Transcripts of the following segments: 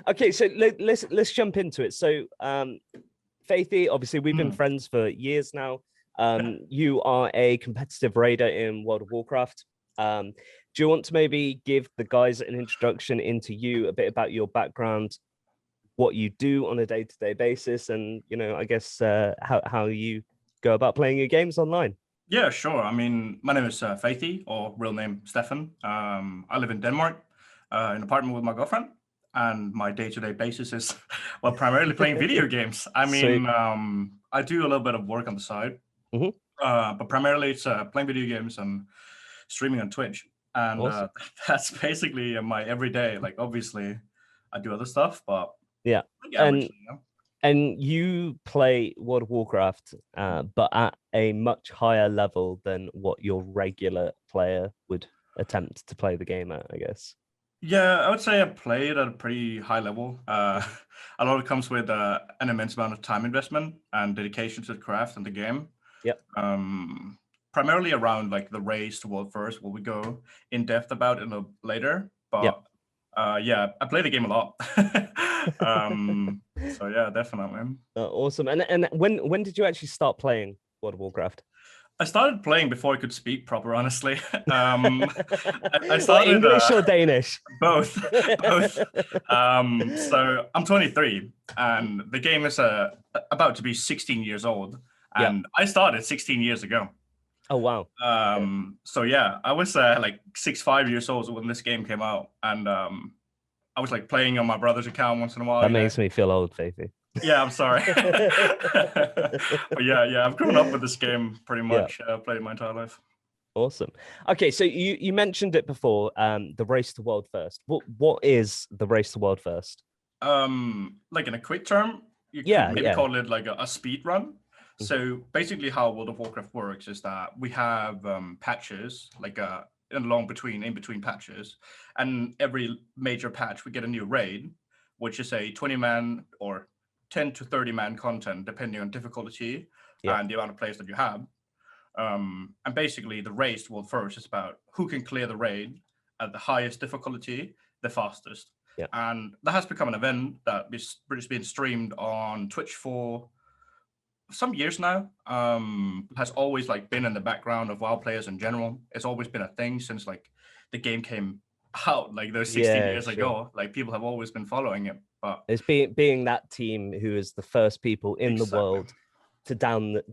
Okay, so let's jump into it. So, Faithy, obviously we've been friends for years now. You are a competitive raider in World of Warcraft. Do you want to maybe give the guys an introduction into you, a bit about your background, what you do on a day-to-day basis, and I guess how you go about playing your games online? Yeah, sure. I mean, my name is Faithy, or real name Stefan. I live in Denmark, in an apartment with my girlfriend, and my day-to-day basis is, well, primarily playing video games. I Sweet. mean, I do a little bit of work on the side, Mhm. but primarily it's playing video games and streaming on Twitch, and Awesome. that's basically my everyday. Like, obviously, I do other stuff, but Yeah. like And averagely. and you play World of Warcraft, but at a much higher level than what your regular player would attempt to play the game at, I guess. Yeah, I would say I played at a pretty high level. Mhm. A lot of it comes with an immense amount of time investment and dedication to the craft and the game. Yep. Um, Primarily around like the race to world first, what we go in depth about in a later. Yep. But yeah, I play the game a lot. So yeah, definitely. Awesome. And when did you actually start playing World of Warcraft? I started playing before I could speak proper, honestly. I Well, started English or Danish? both, both. So I'm 23, and the game is about to be 16 years old, Yeah. and I started 16 years ago. Oh, wow. So yeah, I was like 5 years old when this game came out, and I was like playing on my brother's account once in a while. That makes me feel old, Faithy. Yeah, I'm sorry. But yeah, I've grown up with this game pretty Yeah. much. Played my entire life. Awesome. Okay, so you mentioned it before, the race to world first. What is the race to world first? Like in a quick term, you could Yeah, maybe yeah. call it like a speed run. So basically, how World of Warcraft works is that we have patches, like in between patches, and every major patch we get a new raid, which is a 20-man or 10 to 30-man content, depending on difficulty Yeah. and the amount of players that you have. And basically, the race to world first is about who can clear the raid at the highest difficulty the fastest. Yeah. And that has become an event that is been streamed on Twitch for some years now. Has always like been in the background of WoW players in general. It's always been a thing since like the game came out, like those 16 Yeah, years sure. ago. Like people have always been following it. But It's being that team who is the first people in the exactly, world to down the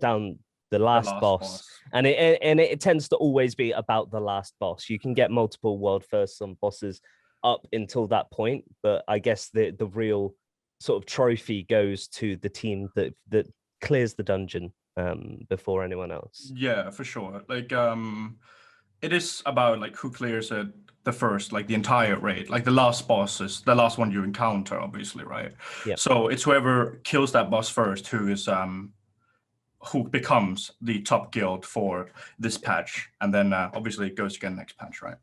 the last last boss. boss. And it tends to always be about the last boss. You can get multiple world firsts on bosses up until that point, but I guess the real sort of trophy goes to the team that clears the dungeon before anyone else. Yeah, for sure. Like it is about like who clears it the first, like the entire raid. Like the last boss is the last one you encounter, obviously, right? Yeah. So it's whoever kills that boss first who is who becomes the top guild for this patch, and then obviously it goes again next patch, right?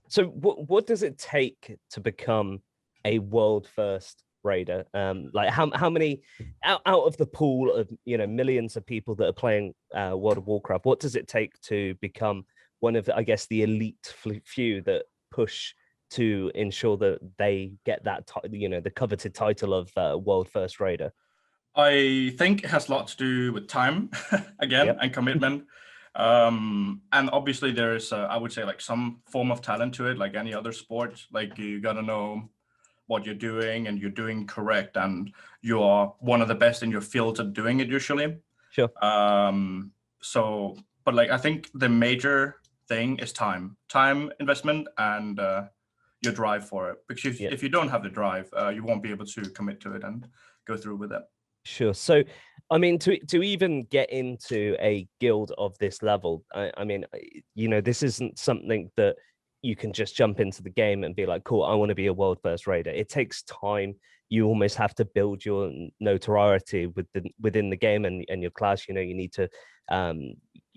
So what does it take to become a world first raider? Like how many out of the pool of millions of people that are playing World of Warcraft, what does it take to become one of, I guess, the elite few that push to ensure that they get that the coveted title of world first raider? I think it has a lot to do with time again Yep. and commitment. And obviously there's I would say like some form of talent to it, like any other sport. Like you gotta know what you're doing and you're doing correct, and you are one of the best in your field at doing it usually. Sure. So but like I think the major thing is time investment, and your drive for it, because Yeah. if you don't have the drive, you won't be able to commit to it and go through with it. Sure. So, I mean, to even get into a guild of this level, I mean, this isn't something that you can just jump into the game and be like, cool, I want to be a world first raider. It takes time. You almost have to build your notoriety within the game and your class. You need to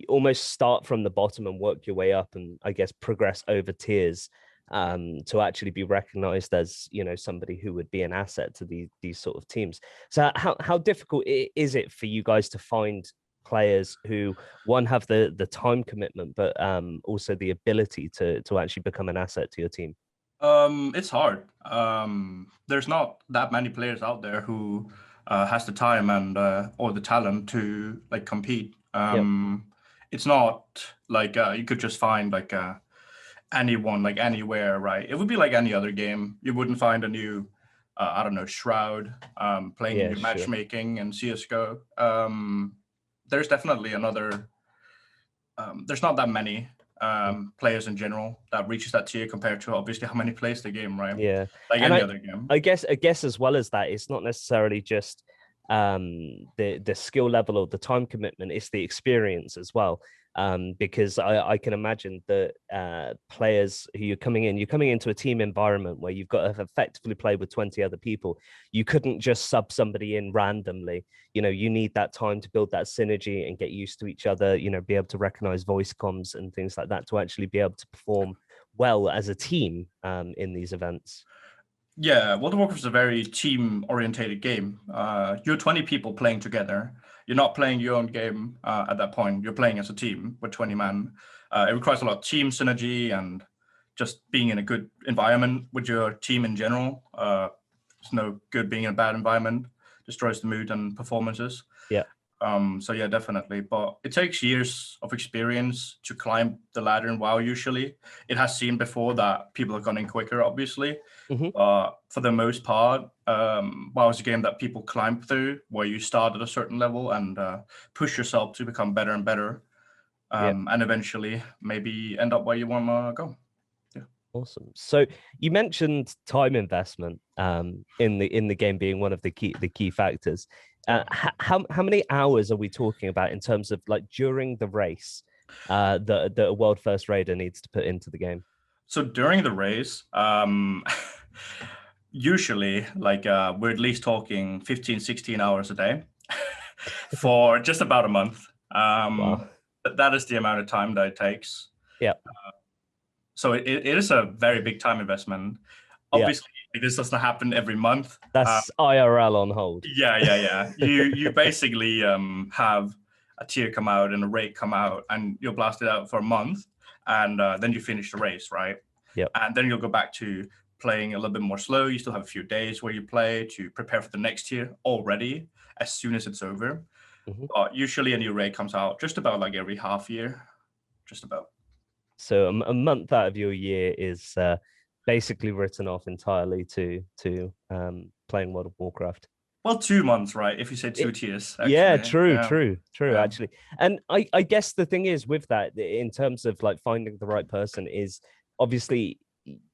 almost start from the bottom and work your way up, and I guess progress over tiers to actually be recognized as somebody who would be an asset to these sort of teams. So how difficult is it for you guys to find players who, one, have the time commitment, but also the ability to actually become an asset to your team? It's hard. There's not that many players out there who has the time and or the talent to like compete. Yep. It's not like you could just find like anyone like anywhere, right? It would be like any other game. You wouldn't find a new, I don't know, Shroud playing in Yeah, your sure. matchmaking and CS:GO. There's definitely another. There's not that many players in general that reaches that tier compared to obviously how many plays the game, right? Yeah. Like And any I other game. I guess as well as that, it's not necessarily just the skill level or the time commitment, it's the experience as well. Because I can imagine that players who you're coming into a team environment where you've got to effectively play with 20 other people. You couldn't just sub somebody in randomly. You need that time to build that synergy and get used to each other, be able to recognize voice comms and things like that to actually be able to perform well as a team in these events. Yeah, World of Warcraft is a very team-orientated game. You're 20 people playing together. You're not playing your own game at that point. You're playing as a team with 20 men. It requires a lot of team synergy and just being in a good environment with your team in general. It's no good being in a bad environment. Destroys the mood and performances. Yeah. So yeah, definitely. But it takes years of experience to climb the ladder in WoW usually. It has seen before that people have gone in quicker, obviously. Hmm. For the most part, WoW is a game that people climb through, where you start at a certain level and push yourself to become better and better, Yeah. and eventually maybe end up where you want to go. Yeah. Awesome. So you mentioned time investment in the game being one of the key factors. Yeah. How many hours are we talking about in terms of like during the race that a world first raider needs to put into the game? So during the race, usually like we're at least talking 15, 16 hours a day for just about a month. Wow. That is the amount of time that it takes. Yeah. So it is a very big time investment. Yeah. Obviously, this doesn't happen every month. That's IRL on hold. Yeah. You basically have a tier come out and a rate come out, and you'll blast it out for a month, and then you finish the race, right? Yep. And then you'll go back to playing a little bit more slow. You still have a few days where you play to prepare for the next tier already as soon as it's over. Hmm. Usually a new raid comes out just about like every half year, just about. So a month out of your year is basically written off entirely to playing World of Warcraft. Well, 2 months, right? If you say two It, tiers, yeah, actually. true, Yeah, true, true, yeah. actually. And I guess the thing is with that, in terms of like finding the right person, is obviously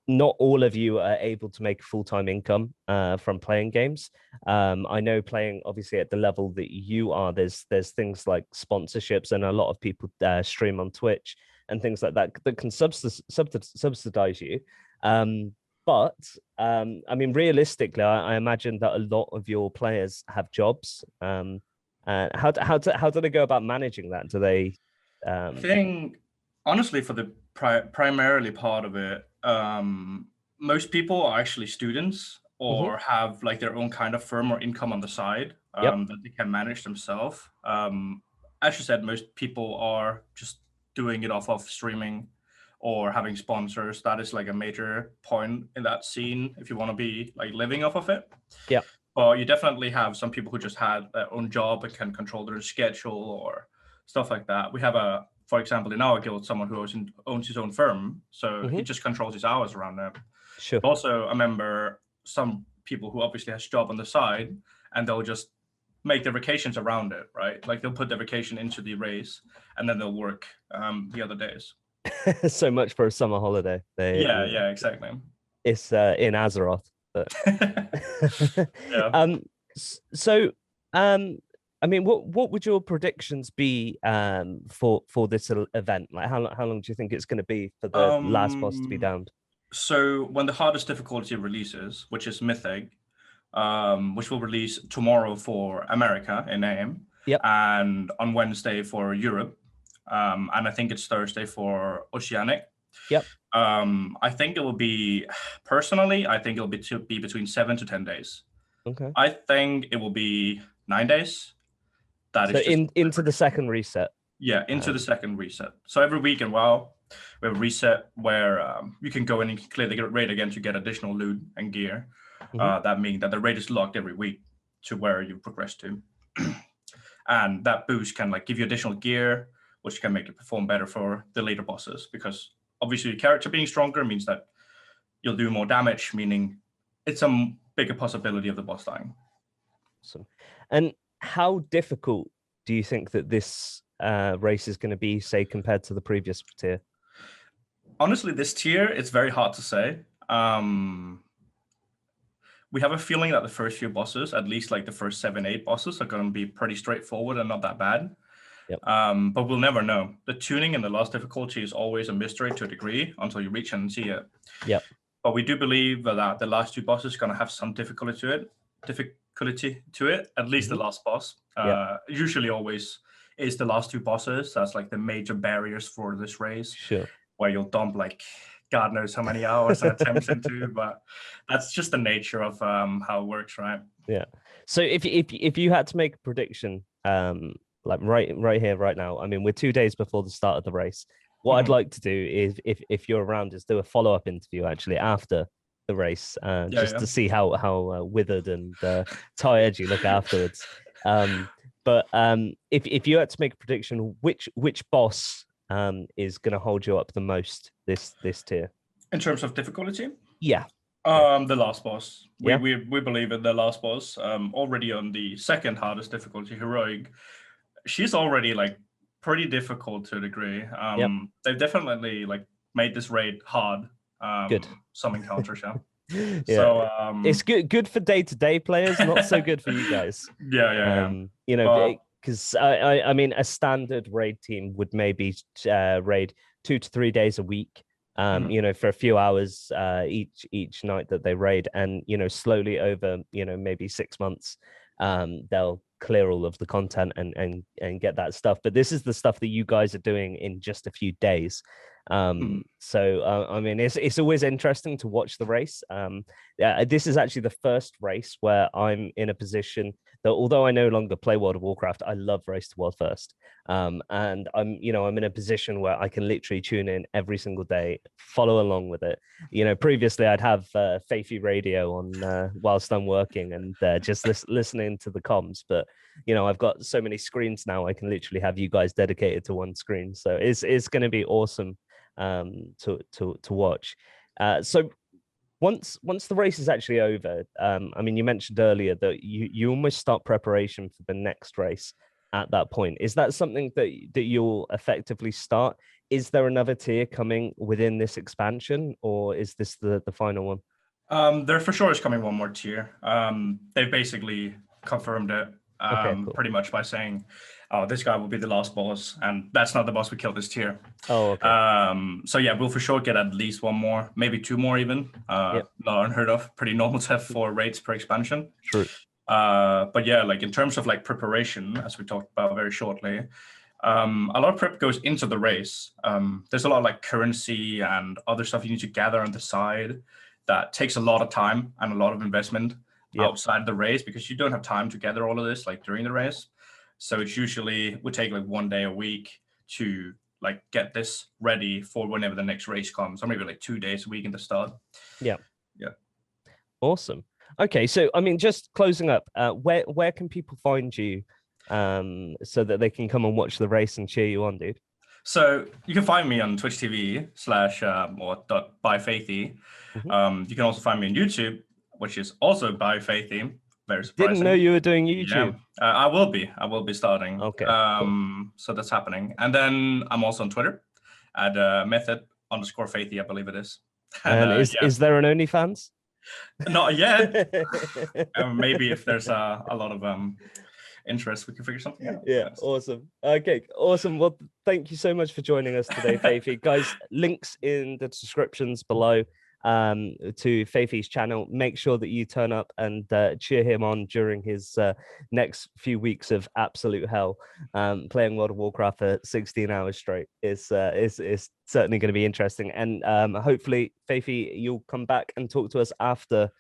not all of you are able to make a full-time income from playing games. I know playing obviously at the level that you are, there's things like sponsorships, and a lot of people stream on Twitch and things like that that can subsidize you. Um, but I mean, realistically, I imagine that a lot of your players have jobs. How do they go about managing that? Do they? I Um, think honestly, for the primarily part of it, most people are actually students mhm. or have like their own kind of firm or income on the side Yep. that they can manage themselves. As you said, most people are just doing it off of streaming or having sponsors. That is like a major point in that scene if you want to be like living off of it. Yep. But you definitely have some people who just had their own job and can control their schedule or stuff like that. We have for example, in our guild, someone who owns his own firm, so he Mhm. just controls his hours around that. Sure. But also, I remember some people who obviously has job on the side, and they'll just make their vacations around it, right? Like they'll put their vacation into the race, and then they'll work the other days. So much for a summer holiday. Yeah, exactly. It's in Azeroth, but Yeah. um, so um, I mean, what would your predictions be for this event? Like, how long do you think it's going to be for the last boss to be Um, downed? so when the hardest difficulty releases, which is Mythic, which will release tomorrow for America in AIM, Yep. and on Wednesday for Europe, and I think it's Thursday for Oceanic. Yep. I think it will be, personally, I think it'll be between 7 to 10 days. Okay. I think it will be 9 days. That So is just into the second reset. yeah, into the Um, second reset. So every week in WoW, We have a reset where you can go in and clear the raid again to get additional loot and gear. That means that the raid is locked every week to where you progress to. And that boost can like give you additional gear, which can make it perform better for the later bosses, because obviously your character being stronger means that you'll do more damage, meaning it's a bigger possibility of the boss dying. Awesome. And how difficult do you think that this race is going to be, say, compared to the previous tier? Honestly, this tier, it's very hard to say. We have a feeling that the first few bosses, at least like the first 7, 8 bosses, are going to be pretty straightforward and not that bad. Yep. But we'll never know. The tuning and the last difficulty is always a mystery to a degree until you reach and see it. Yep. But we do believe that the last 2 bosses are going to have some difficulty to it. At least the last boss. Usually always is the last 2 bosses. That's like the major barriers for this race. Sure. Where you'll dump like God knows how many hours and attempts into, but that's just the nature of how it works, right? Yeah. So if you had to make a prediction, like right here, right now, I mean, we're 2 days before the start of the race. What I'd like to do is, if you're around, is do a follow-up interview actually after the race, to see how withered and tired you look afterwards. But if you had to make a prediction, which boss is going to hold you up the most this tier in terms of difficulty? Yeah. The last boss. Yeah. We believe in the last boss. Already on the second hardest difficulty, heroic, she's already like pretty difficult to a degree. They've definitely like made this raid hard. Good. Some encounters, yeah. Yeah. So it's good for day-to-day players, not so good for you guys. You know, because I mean, a standard raid team would maybe raid 2 to 3 days a week. You know, for a few hours each night that they raid, and you know, slowly over, you know, maybe 6 months, they'll clear all of the content and get that stuff. But this is the stuff that you guys are doing in just a few days. So I mean, it's always interesting to watch the race. This is actually the first race where I'm in a position that, although I no longer play World of Warcraft, I love Race to World First. And I'm in a position where I can literally tune in every single day, follow along with it. You know, previously I'd have Faithy radio on whilst I'm working and just listening to the comms. But you know, I've got so many screens now, I can literally have you guys dedicated to one screen. So it's going to be awesome to watch. So once the race is actually over, I mean, you mentioned earlier that you almost start preparation for the next race at that point. Is that something that you'll effectively start? Is there another tier coming within this expansion, or is this the final one? There for sure is coming one more tier. They've basically confirmed it. Cool. Pretty much by saying, oh, this guy will be the last boss, and that's not the boss we killed this tier. Oh, okay. So yeah, we'll for sure get at least 1 more, maybe 2 more even. Not unheard of. Pretty normal to have 4 raids per expansion. True. But yeah, like in terms of like preparation, as we talked about very shortly, a lot of prep goes into the race. There's a lot of like currency and other stuff you need to gather on the side that takes a lot of time and a lot of investment outside the race, because you don't have time to gather all of this like during the race. So it's usually would take like 1 day a week to like get this ready for whenever the next race comes, or maybe like 2 days a week in the start. Yeah. Awesome. Okay, so I mean, just closing up, where can people find you so that they can come and watch the race and cheer you on, dude? So you can find me on Twitch TV / by Faithy. You can also find me on YouTube, which is also by Faithy. Very surprising. Didn't know you were doing YouTube. Yeah, I will be starting. Okay. Cool. So that's happening. And then I'm also on Twitter at method_Faithy, I believe it is. And is there an OnlyFans? Not yet. Maybe if there's a lot of interest, we can figure something out. Yeah, awesome. Okay, awesome. Well, thank you so much for joining us today, Faithy. Guys, links in the descriptions below to Faithy's channel. Make sure that you turn up and cheer him on during his next few weeks of absolute hell. Playing World of Warcraft for 16 hours straight is certainly going to be interesting. And hopefully, Faithy, you'll come back and talk to us after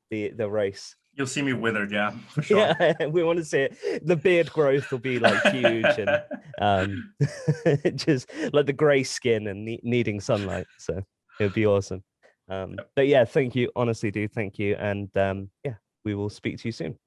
the race. You'll see me withered, yeah, for sure. Yeah, we want to see it. The beard growth will be like huge and just like the gray skin and needing sunlight. So it would be awesome. But yeah, thank you. Honestly, dude, thank you. And yeah, we will speak to you soon.